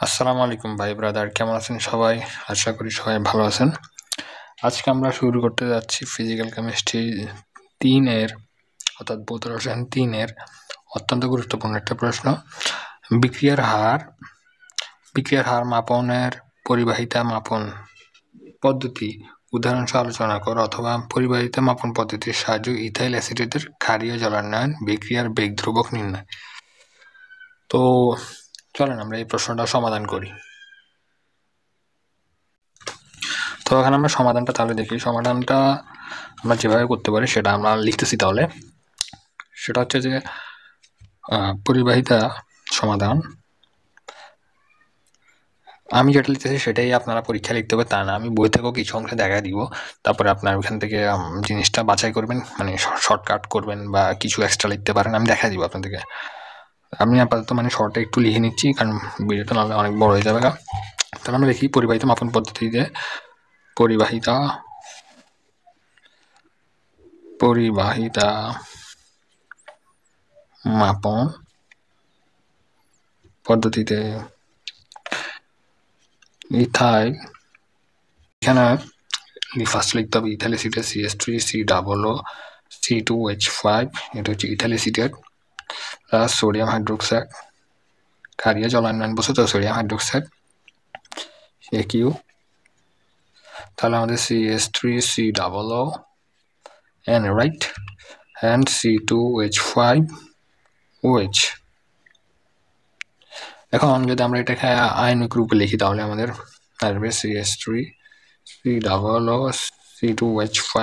আসসালামু আলাইকুম ভাই ব্রাদার, কেমন আছেন সবাই? আশা করি সবাই ভালো আছেন। আজকে আমরা শুরু করতে যাচ্ছি ফিজিক্যাল কেমিস্ট্রি 3 অর্থাৎ ভৌত রসায়ন 3 অত্যন্ত গুরুত্বপূর্ণ একটা প্রশ্ন। বিক্রিয়ার হার মাপনের পরিবাহিতা মাপন পদ্ধতি উদাহরণ সহ আলোচনা করো, অথবা পরিবাহিতা মাপন পদ্ধতির সাহায্যে ইথাইল অ্যাসিটেটের ক্ষারীয় জলানয়ন বিক্রিয়ার বেগ ধ্রুবক নির্ণয়। তো চলেন আমরা এই প্রশ্নটা সমাধান করি। তো এখানে আমরা সমাধানটা তাহলে দেখি। সমাধানটা আমরা যেভাবে করতে পারি সেটা আমরা লিখতেছি। তাহলে সেটা হচ্ছে যে পরিবাহিতা সমাধান, আমি যেটা লিখতেছি সেটাই আপনারা পরীক্ষা লিখতে হবে তা না, আমি বই থেকেও কিছু অংশে দেখা দিব, তারপরে আপনার ওখান থেকে জিনিসটা বাছাই করবেন, মানে শর্টকাট করবেন বা কিছু এক্সট্রা লিখতে পারেন, আমি দেখা দিব আপনাদেরকে। আমি আপাতত শর্টে একটু লিখে নিচ্ছি, কারণ ভিডিওটা নাহলে অনেক বড় হয়ে যাবে। তাহলে আমরা দেখি পরিবাহিতা মাপন পদ্ধতিতে পরিবাহিতা মাপন পদ্ধতিতে ইথাইল, এখানে ফার্স্ট লিখতে হবে ইথাইল অ্যাসিটেট CH3COO C2H5, এটা হচ্ছে ethyl acetate plus sodium hydroxide, ক্ষারীয় জলানয়ন বস্তু তো সোডিয়াম হাইড্রোক্সাইড AQ, তাহলে আমাদের CH3COO and right and C2H5OH। এখন যদি আমরা এটাকে আয়নিক রূপে লিখি তাহলে আমাদের আসবে CH3COO C2H5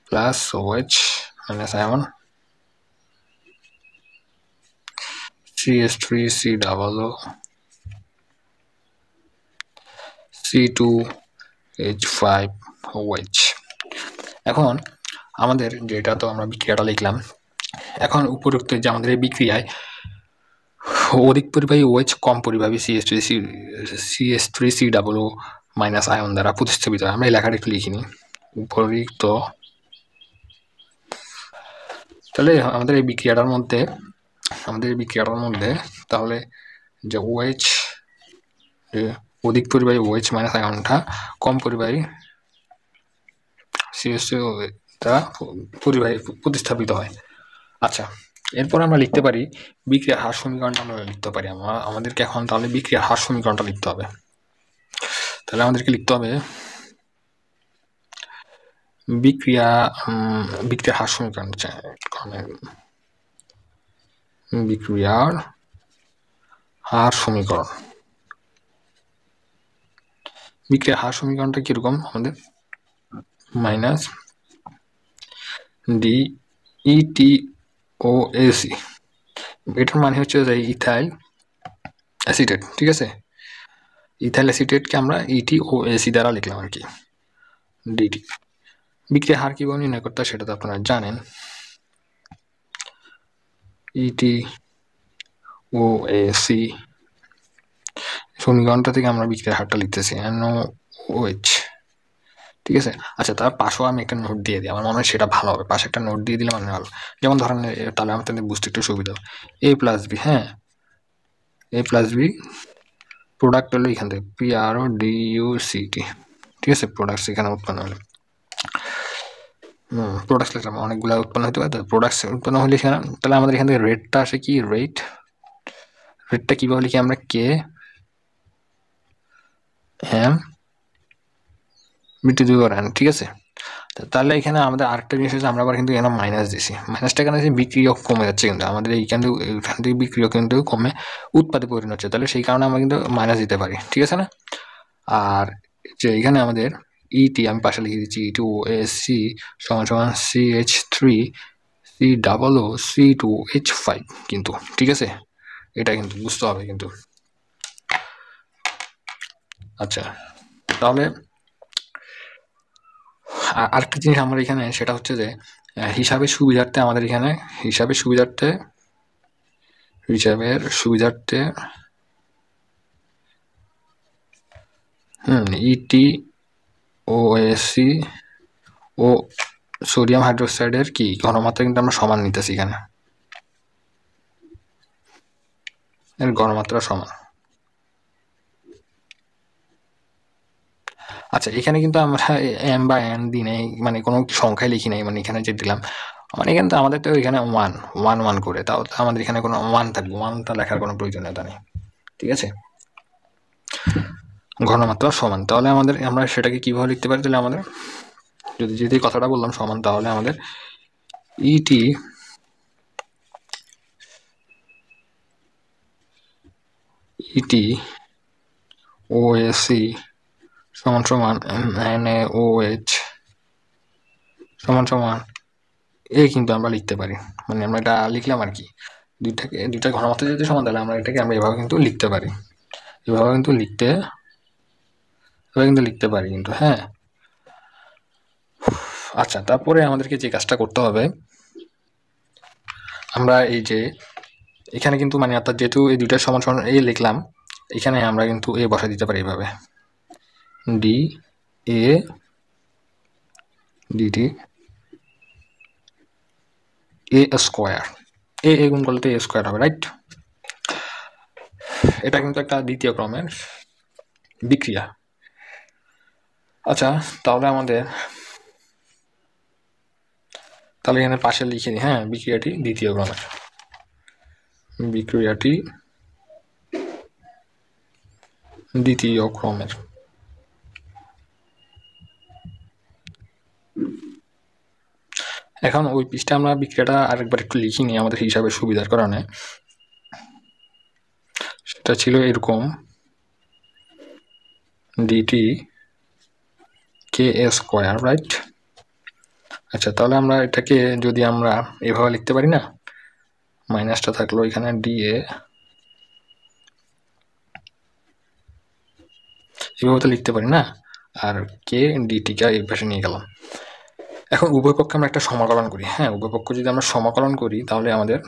plus OH minus ion CH3COO C2H5OH। এখন আমাদের যেটা তো আমরা বিক্রিয়াটা লিখলাম, এখন উপরোক্ত যে আমাদের এই বিক্রিয়ায় অধিক পরিবাহী OH কম পরিবাহী CH3COO মাইনাস আয়ন দ্বারা প্রতিস্থাপিত হয়। আমরা এই লেখাটা একটু লিখিনি উপরোক্ত। তাহলে আমাদের এই বিক্রিয়াটার মধ্যে তাহলে যে OH অধিক পরিবাহী OH মাইনাস আয়নটা কম পরিবাহী CH3 দ্বারা প্রতিস্থাপিত হয়। আচ্ছা, এরপর আমরা লিখতে পারি বিক্রিয়ার হার সমীকরণটা আমরা লিখতে পারি। আমাদেরকে এখন তাহলে বিক্রিয়ার হার সমীকরণটা লিখতে হবে। তাহলে আমাদেরকে লিখতে হবে বিক্রিয়ার হার সমীকরণ, বিক্রিয়ার হার সমীকরণটা কিরকম আমাদের মাইনাস DETOAC, এটার মানে হচ্ছে যে ইথাইল অ্যাসিটেট, ঠিক আছে, ইথাইল অ্যাসিটেটকে আমরা ETOAC দ্বারা লিখলাম আর কি, DT। বিক্রিয়ার হার কিভাবে নির্ণয় করতে হয় সেটা তো আপনারা জানেন, ETOAC সমীকরণটা থেকে আমরা বিক্রিয়ার হারটা লিখতেছি NOOH, ঠিক আছে। আচ্ছা, তার পাশেও আমি একটা নোট দিয়ে দিই, আমার মনে হয় সেটা ভালো হবে, পাশে একটা নোট দিয়ে দিলে মানে ভালো, যেমন ধরেন তাহলে আমাদের বুঝতে একটু সুবিধা হবে। A+B, হ্যাঁ, A+B প্রোডাক্ট হলো এখান থেকে PRODUCT, ঠিক আছে, প্রোডাক্টস এখানে উৎপন্ন হলো, প্রোডাক্টস লিখলাম, অনেকগুলো উৎপন্ন হতে পারে, প্রোডাক্টস উৎপন্ন হলে এখানে তাহলে আমাদের এখান থেকে রেটটা আসে কি, রেটটা কীভাবে লিখি আমরা KM/N, ঠিক আছে। তাহলে এখানে আমাদের আরেকটা জিনিস হচ্ছে আমরা আবার কিন্তু এখানে মাইনাস দিছি, মাইনাসটা এখানে বিক্রিয়ক কমে যাচ্ছে, কিন্তু আমাদের এখান থেকে বিক্রিয়ক কিন্তু কমে উৎপাদে পরিণত হচ্ছে, তাহলে সেই কারণে আমরা কিন্তু মাইনাস দিতে পারি, ঠিক আছে না। আর যে এখানে আমাদের ইটি আমি পাশে লিখে দিচ্ছি ETOAC সমান CH3COO C2H5 কিন্তু, ঠিক আছে, এটা কিন্তু বুঝতে হবে কিন্তু। আচ্ছা, তাহলে আরেকটা জিনিস আমার এখানে সেটা হচ্ছে যে হিসাবের সুবিধার্থে আমাদের এখানে হিসাবের সুবিধার্থে ETOAC ও সোডিয়াম হাইড্রোক্সাইডের কি ঘনমাত্রা কিন্তু আমরা সমান নিতেছি, এখানে এর ঘনমাত্রা সমান, আচ্ছা, এখানে কিন্তু আমরা এম বা এন দিই নাই, মানে কোনো সংখ্যায় লিখি নাই, মানে এখানে যে দিলাম মানে এখানে তো আমাদের তো এখানে ওয়ান করে, তাও আমাদের এখানে কোনো ওয়ান থাকবে, ওয়ানটা লেখার কোনো প্রয়োজনীয়তা নেই। ঠিক আছে, ঘনমাত্রা সমান, তাহলে আমাদের আমরা সেটাকে কিভাবে লিখতে পারি? তাহলে আমাদের যদি কথাটা বললাম সমান, তাহলে আমাদের ইটি ও এসি সমান সমান NaOH সমান সমান এ কিন্তু আমরা লিখতে পারি, মানে আমরা এটা লিখলাম আর কি, দুইটা ঘনমাত্রা যদি সমান, তাহলে আমরা এটাকে আমরা এভাবে কিন্তু লিখতে পারি, এভাবে কিন্তু লিখতে পারি কিন্তু। হ্যাঁ, আচ্ছা, তারপরে আমাদেরকে যে কাজটা করতে হবে, আমরা এই যে এখানে কিন্তু মানে অর্থাৎ যেহেতু এই দুইটা সমান সমান এ লিখলাম, এখানে আমরা কিন্তু এ বসা দিতে পারি এভাবে, D A DT A square, A গুণ করলে তো এ স্কোয়ার হবে, রাইট? এটা কিন্তু একটা দ্বিতীয় ক্রমের বিক্রিয়া। আচ্ছা, তাহলে এখানে পাশে লিখে দিই, হ্যাঁ, বিক্রিয়াটি দ্বিতীয় ক্রমের। এখন ওই পৃষ্ঠে আমরা বিক্রিয়াটা আরেকবার একটু লিখি নিই আমাদের হিসাবের সুবিধার কারণে। সেটা ছিল এরকম, ডিটি কে এ স্কোয়ার, রাইট? আচ্ছা, তাহলে আমরা এটাকে যদি আমরা এভাবে লিখতে পারি না, মাইনাসটা থাকলো এখানে ডি এ, এভাবে তো লিখতে পারি না, আর কে ডিটিকে এই পাশে নিয়ে গেলাম। এখন উভয় পক্ষে আমরা একটা সমাকলন করি। হ্যাঁ, উভয় পক্ষ যদি আমরা সমাকলন করি, তাহলে আমাদের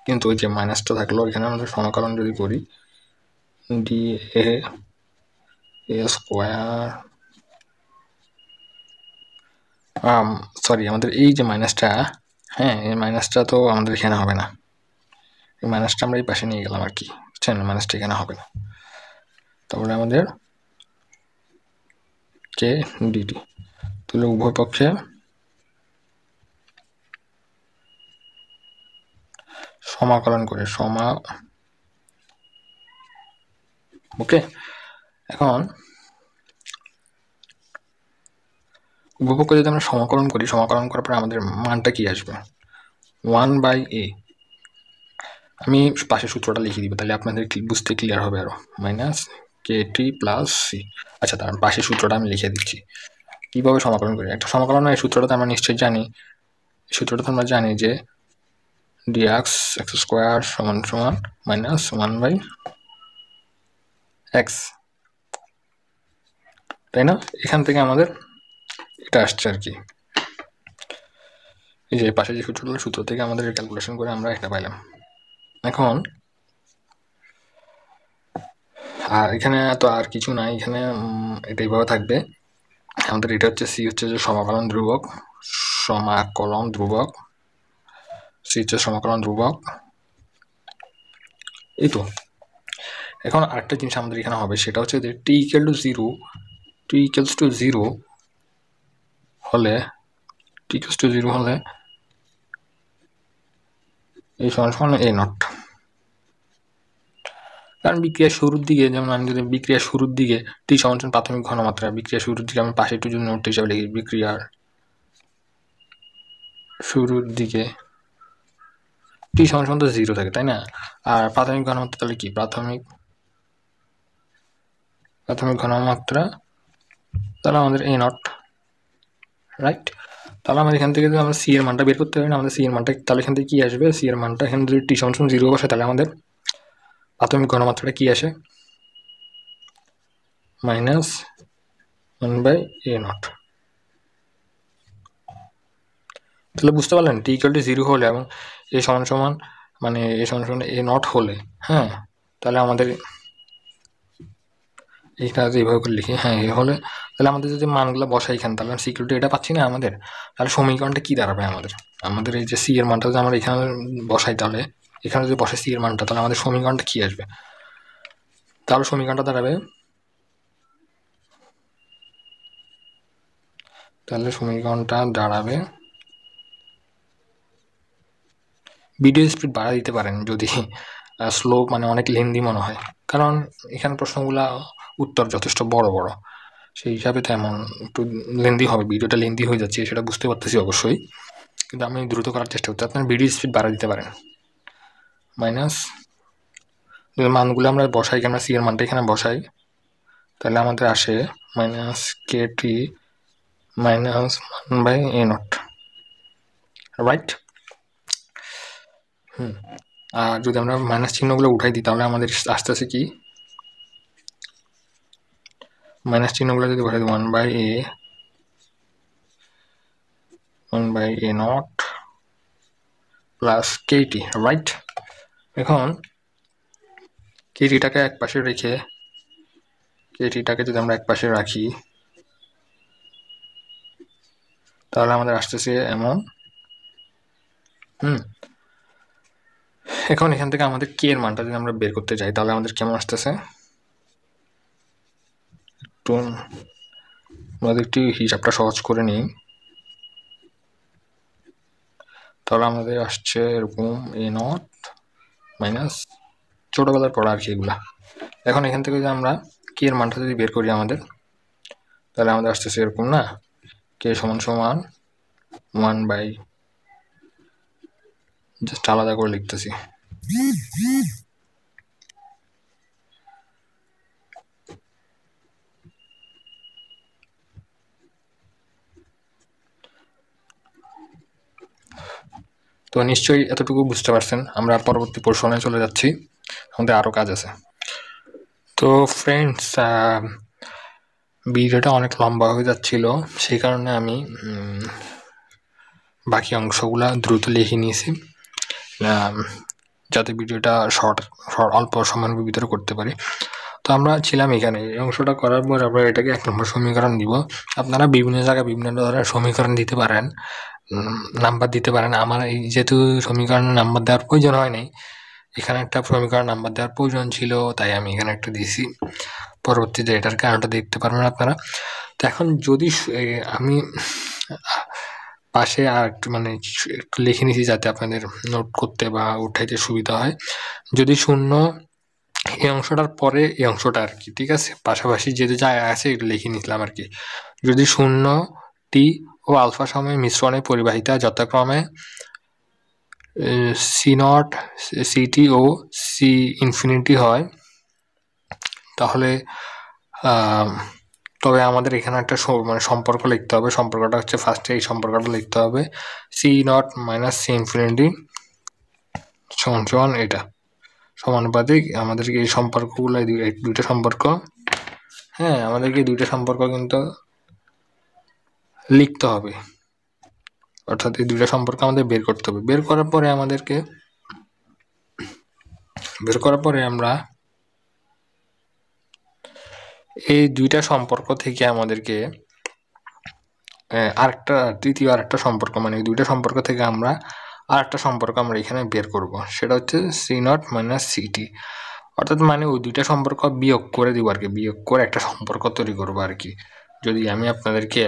কিন্তু ওই যে মাইনাসটা থাকলো এখানে, আমাদের সমাকলন যদি করি ডি এ স্কোয়ার, সরি, আমাদের এই যে মাইনাসটা, হ্যাঁ, এই মাইনাসটা তো আমাদের এখানে হবে না, এই মাইনাসটা আমরা এই পাশে নিয়ে গেলাম আর কি, বুঝছেন? মাইনাসটা এখানে হবে না, তাহলে আমাদের কে ডিটি, তাহলে উভয় পক্ষে সমাকলন করে ওকে। এখন উভয়পক্ষ যদি আমরা সমাকলন করি, সমাকলন করার পরে আমাদের মানটা কি আসবে? 1/a। আমি পাশে সূত্রটা লিখে দিব, তাহলে আপনাদের বুঝতে ক্লিয়ার হবে আরো, মাইনাস KT প্লাস সি। আচ্ছা, তার পাশের সূত্রটা আমি লিখে দিচ্ছি, কিভাবে সমাকলন করি। একটা সমাকলন এই সূত্রটা তো আমরা নিশ্চয়ই জানি, সূত্রটা তো আমরা জানি যে dx x স্কোয়ার সমান সমান মাইনাস 1/x, তাই না? এখান থেকে আমাদের এটা আসছে আর কি, এই যে পাশে যে সূত্র থেকে আমাদের ক্যালকুলেশন করে আমরা এটা পাইলাম। এখন আর এখানে তো আর কিছু নাই, এখানে এটা এইভাবে থাকবে আমাদের। এটা হচ্ছে সি, হচ্ছে যে সমাকলন ধ্রুবক, সি হচ্ছে সমাকলন ধ্রুবক, এই তো। এখন আরেকটা জিনিস আমাদের এখানে হবে, সেটা হচ্ছে যে টি ইকুয়ালস টু জিরো হলে এই সমান এ নট। কারণ বিক্রিয়ার শুরুর দিকে, যেমন আমি যদি বিক্রিয়ার শুরুর দিকে টি সমান প্রাথমিক ঘনমাত্রা, বিক্রিয়ার শুরুর দিকে আমি পাশে একটু যদি নোট হিসাবে লিখি, বিক্রিয়ার শুরুর দিকে টি সমান তো জিরো থাকে, তাই না? আর প্রাথমিক ঘনমাত্রা তাহলে কি? প্রাথমিক ঘনমাত্রা তাহলে আমাদের এ নট, রাইট? তাহলে আমাদের এখান থেকে যদি আমরা সি এর মানটা বের করতে পারি না, আমাদের সি এর মানটা তাহলে এখান থেকে কি আসবে? সি এর মানটা এখানে যদি টি সমান জিরো বসে, তাহলে আমাদের প্রাথমিক ঘনমাত্রাটা কি আসে? Minus 1/a0। তাহলে বুঝতে পারলেন, টি ইকুয়াল টু জিরো হলে এবং এ সমান সমান মানে এ সমান সমান এ নট হলে, হ্যাঁ, তাহলে আমাদের এইটা এইভাবে করে লিখি, হ্যাঁ, এ হলে তাহলে আমাদের যদি মানগুলো বসাই এখানে, তাহলে সিকিউরিটি এটা পাচ্ছি না আমাদের, তাহলে সমীকরণটা কি দাঁড়াবে আমাদের এই যে সি এর মানটা যদি আমরা এখানে বসাই, তাহলে এখানে যদি বসে সি এর মানটা, তাহলে আমাদের সমীকরণটা কি আসবে? তাহলে সমীকরণটা দাঁড়াবে তাহলে সমীকরণটা দাঁড়াবে, ভিডিও স্পিড বাড়া দিতে পারেন যদি স্লো মানে অনেক লেন্দি মনে হয়, কারণ এখানে প্রশ্নগুলা উত্তর যথেষ্ট বড় বড়, সেই হিসাবে তেমন একটু লেন্দি হবে, ভিডিওটা লেন্দি হয়ে যাচ্ছে সেটা বুঝতে পারতেছি অবশ্যই, কিন্তু আমি দ্রুত করার চেষ্টা করছি। আপনার ভিডিও স্পিড বাড়া দিতে পারেন। মাইনাস মানগুলো আমরা বসাই, আমরা সি এর মানটা এখানে বসাই, তাহলে আমাদের আসে minus KT minus 1/a0, right? আর যদি আমরা মাইনাস চিহ্নগুলো উঠাই দিই তাহলে আমাদের আসতেছে কি, মাইনাস চিহ্নগুলো যদি বসাই দিই 1/a0 প্লাস কেটি, রাইট? এখন কেটিটাকে এক পাশে রেখে, কেটিটাকে যদি আমরা এক পাশে রাখি তাহলে আমাদের আসতেছে এমন। এখন এখান থেকে আমাদের কে এর মানটা যদি আমরা বের করতে চাই তাহলে আমাদের কেমন আসতেছে, একটু আমাদের একটু হিসাবটা সহজ করে নিই, তাহলে আমাদের আসছে এরকম a0 মাইনাস ছোটবেলার পড়া আর কি এগুলা। এখন এখান থেকে যদি আমরা কে এর মানটা যদি বের করি আমাদের, তাহলে আমাদের আসতেছে এরকম না, কে সমান সমান 1/, জাস্ট আলাদা করে লিখতেছি, তো নিশ্চয়ই এতটুকু বুঝতে পারছেন। আমরা পরবর্তী পোর্শনে চলে যাচ্ছি, আমাদের আরও কাজ আছে। তো ফ্রেন্ডস, ভিডিওটা অনেক লম্বা হয়ে যাচ্ছিল, সেই কারণে আমি বাকি অংশগুলো দ্রুত লিখে নিয়েছি যাতে ভিডিওটা শর্ট অল্প সময়ের ভিতরে করতে পারি। তো আমরা ছিলাম এখানে, এই অংশটা করার পর আমরা এটাকে 1 নম্বর সমীকরণ দিব। আপনারা বিভিন্ন জায়গায় বিভিন্ন ধরনের সমীকরণ দিতে পারেন, নাম্বার দিতে পারেন। আমার এই যেহেতু সমীকরণের নাম্বার দেওয়ার প্রয়োজন হয় নাই, এখানে একটা সমীকরণ নাম্বার দেওয়ার প্রয়োজন ছিল, তাই আমি এখানে একটা দিয়েছি। পরবর্তীতে এটার কারণটা দেখতে পারবেন আপনারা। তো এখন যদি আমি পাশে আর একটু মানে একটু লিখে নিয়েছি যাতে আপনাদের নোট করতে বা উঠাইতে সুবিধা হয়। যদি শূন্য এই অংশটার পরে এই অংশটা আর কি, ঠিক আছে, পাশাপাশি যেহেতু যা আছে এটা লিখে নিলাম আর কি। যদি শূন্য টি ও আলফা সময় মিশ্রণে পরিবাহিতা যথাক্রমে C0 সিটি ও সি ইনফিনিটি হয়, তাহলে তবে আমাদের এখানে একটা মানে সম্পর্ক লিখতে হবে। সম্পর্কটা হচ্ছে ফার্স্টে এই সম্পর্কটা লিখতে হবে, C0 মাইনাস সি ইনফিনিটি সমান এটা সমানুপাতিক। আমাদেরকে এই সম্পর্কগুলো, এই দুইটা সম্পর্ক, হ্যাঁ আমাদেরকে দুইটা সম্পর্ক কিন্তু লিখতে হবে, অর্থাৎ এই দুইটা সম্পর্ক আমাদের বের করতে হবে। বের করার পরে আমরা এই দুইটা সম্পর্ক থেকে আমাদেরকে তৃতীয় আরেকটা সম্পর্ক, মানে এই দুইটা সম্পর্ক থেকে আমরা আরেকটা সম্পর্ক আমরা এখানে বের করব, সেটা হচ্ছে C0 মাইনাস সিটি, অর্থাৎ মানে ওই দুইটা সম্পর্ক বিয়োগ করে দিব আর কি, বিয়োগ করে একটা সম্পর্ক তৈরি করবো আর কি। যদি আমি আপনাদেরকে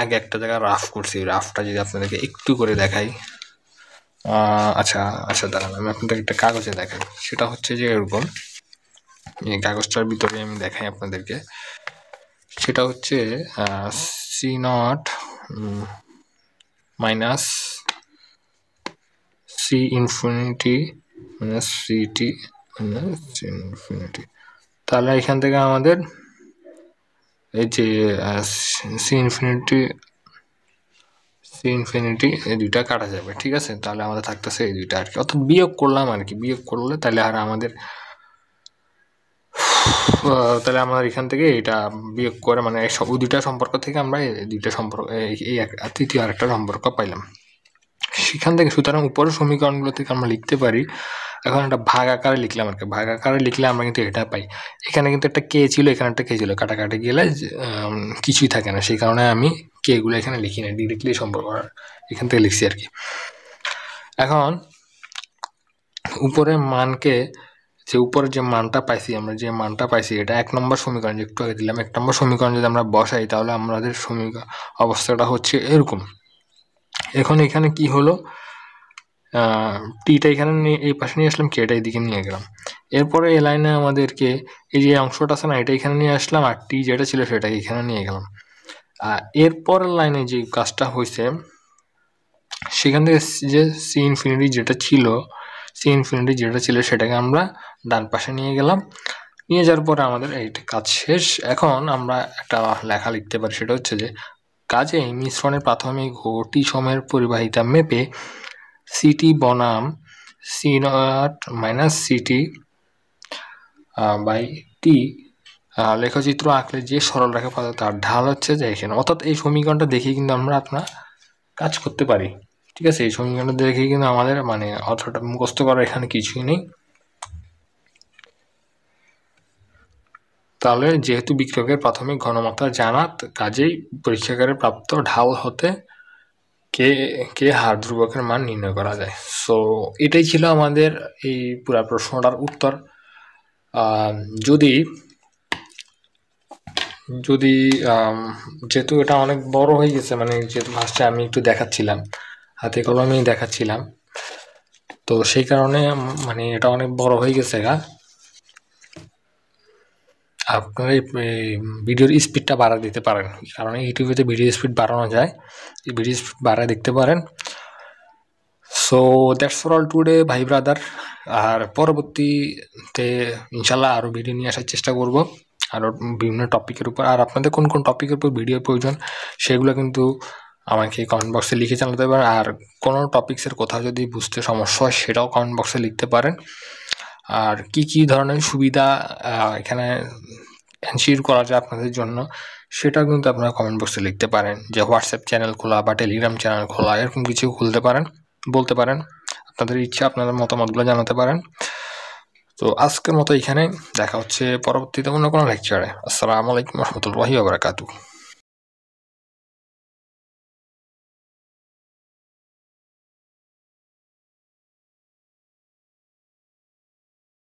আগে একটা জায়গায় রাফ করছি, রাফটা যদি আপনাদেরকে একটু করে দেখাই, আচ্ছা দাঁড়ান আমি আপনাদের একটা কাগজে দেখাই। সেটা হচ্ছে যে এরকম, এই কাগজটার ভিতরে আমি দেখাই আপনাদেরকে। সেটা হচ্ছে C0 minus C infinity minus CT minus C infinity. তাহলে এখান থেকে আমাদের এই যে সি ইনফিনিটি এই দুইটা কাটা যাবে, ঠিক আছে। তাহলে আমাদের থাকতেছে এই দুইটা আর কি, অর্থাৎ বিয়োগ করলাম আর কি। বিয়োগ করলে তাহলে আর আমাদের এখান থেকে এটা বিয়োগ করে মানে ওই দুইটা সম্পর্ক থেকে আমরা এই দুইটা সম্পর্ক, এই তৃতীয় আরেকটা সম্পর্ক পাইলাম সেখান থেকে। সুতরাং উপরের সমীকরণগুলো থেকে আমরা লিখতে পারি, এখন একটা ভাগ আকারে লিখলাম আর কি। ভাগ আকারে লিখলে আমরা কিন্তু এটা পাই। এখানে কিন্তু একটা কে ছিল, এখানে একটা কে ছিল, কাটাকাটি গেলে কিছুই থাকে না, সেই কারণে আমি কে গুলো এখানে লিখি না, ডিরেক্টলি সম্পর্ক এখান থেকে লিখছি আর কি। এখন উপরের মানকে যে উপরে যে মানটা পাইছি, আমরা যে মানটা পাইছি এটা 1 নম্বর সমীকরণ, যে একটু আগে দিলাম 1 নম্বর সমীকরণ যদি আমরা বসাই তাহলে আমাদের অবস্থাটা হচ্ছে এরকম। এখন এখানে কি হলো, টিটা এখানে নিয়ে এই পাশে নিয়ে আসলাম, কেটা এদিকে নিয়ে গেলাম। এরপরে এই লাইনে আমাদেরকে এই যে অংশটা আছে না, এটা এখানে নিয়ে আসলাম, আর টি যেটা ছিল সেটা এখানে নিয়ে গেলাম। আর এরপরের লাইনে যে কাজটা হয়েছে, সেখান থেকে যে সি ইনফিনিটি যেটা ছিল সেটাকে আমরা ডান পাশে নিয়ে গেলাম। নিয়ে যাওয়ার পরে আমাদের এইটা কাজ শেষ। এখন আমরা একটা লেখা লিখতে পারি, সেটা হচ্ছে যে কাজেই মিশ্রণের প্রাথমিক ও টি সময়ের পরিবাহিতা মেপে সিটি বনাম C naught minus CT by T লেখচিত্র আঁকলে যে সরলরেখা পাওয়া যায় তার ঢাল হচ্ছে যে এখানে। অর্থাৎ এই সমীকরণটা দেখে কিন্তু আমরা আপনার কাজ করতে পারি, ঠিক আছে। এই সমীকরণটা দেখে কিন্তু আমাদের মানে অতটা মুখস্থ করার এখানে কিছুই নেই। তাহলে যেহেতু বিক্রিয়কের প্রাথমিক ঘনমাত্রা জানা, কাজেই পরীক্ষাগারে প্রাপ্ত ঢাল হতে কে হার ধ্রুবকের মান নির্ণয় করা যায়। সো এটাই ছিল আমাদের এই পুরো প্রশ্নটার উত্তর। যদি যেহেতু এটা অনেক বড় হয়ে গেছে, মানে যেহেতু ফার্স্টে আমি একটু দেখাচ্ছিলাম, হাতে কলমেই দেখাচ্ছিলাম, তো সেই কারণে মানে এটা অনেক বড় হয়ে গেছে। আপনারা এই ভিডিওর স্পিডটা বাড়া দিতে পারেন, কারণ ইউটিউবেতে ভিডিও স্পিড বাড়ানো যায়, এই ভিডিও স্পিড বাড়া দেখতে পারেন। So that's for all today ভাই ব্রাদার। আর পরবর্তীতে ইনশাল্লাহ আরও ভিডিও নিয়ে আসার চেষ্টা করব, আরও বিভিন্ন টপিকের উপর। আর আপনাদের কোন কোন টপিকের উপর ভিডিওর প্রয়োজন সেগুলো কিন্তু আমাকে কমেন্ট বক্সে লিখে জানাতে পারেন। আর কোনো টপিক্সের কোথাও যদি বুঝতে সমস্যা হয় সেটাও কমেন্ট বক্সে লিখতে পারেন। আর কি ধরনের সুবিধা এখানে এনশিওর করা যায় আপনাদের জন্য সেটা কিন্তু আপনারা কমেন্ট বক্সে লিখতে পারেন, যে হোয়াটসঅ্যাপ চ্যানেল খোলা বা টেলিগ্রাম চ্যানেল খোলা, এরকম কিছু খুলতে পারেন, বলতে পারেন আপনাদের ইচ্ছা, আপনাদের মতামতগুলো জানাতে পারেন। তো আজকের মতো এখানে দেখা হচ্ছে পরবর্তীতে অন্য কোনো লেকচারে। আসসালামু আলাইকুম রহমতুল্লাহি ওয়া বারাকাতুহু।